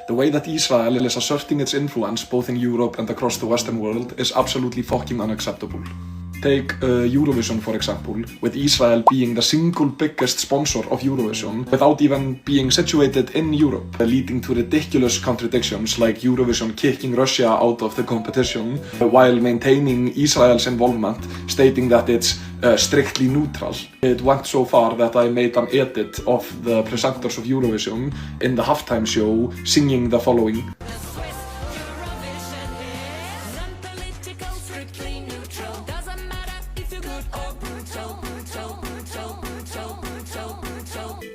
The way that Israel is asserting its influence both in Europe and across the Western world is absolutely fucking unacceptable. Take Eurovision for example, with Israel being the single biggest sponsor of Eurovision without even being situated in Europe, leading to ridiculous contradictions like Eurovision kicking Russia out of the competition while maintaining Israel's involvement, stating that it's strictly neutral. It went so far that I made an edit of the presenters of Eurovision in the halftime show singing the following.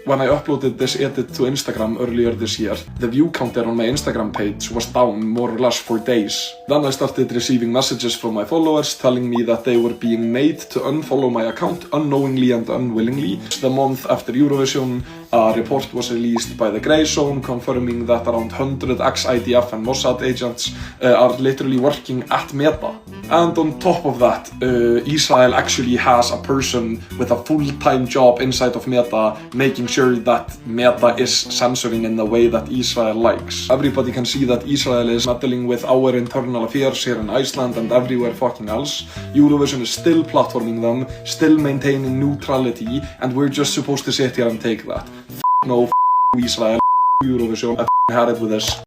When I uploaded this edit to Instagram earlier this year, the view counter on my Instagram page was down more or less for days. Then I started receiving messages from my followers telling me that they were being made to unfollow my account unknowingly and unwillingly. The month after Eurovision, a report was released by the Grey Zone confirming that around 100 ex-IDF and Mossad agents are literally working at Meta. And on top of that, Israel actually has a person with a full-time job inside of Meta making sure that Meta is censoring in the way that Israel likes. Everybody can see that Israel is meddling with our internal affairs here in Iceland and everywhere fucking else. Eurovision is still platforming them, still maintaining neutrality, and we're just supposed to sit here and take that. No, Israel, Eurovision, I had it with this.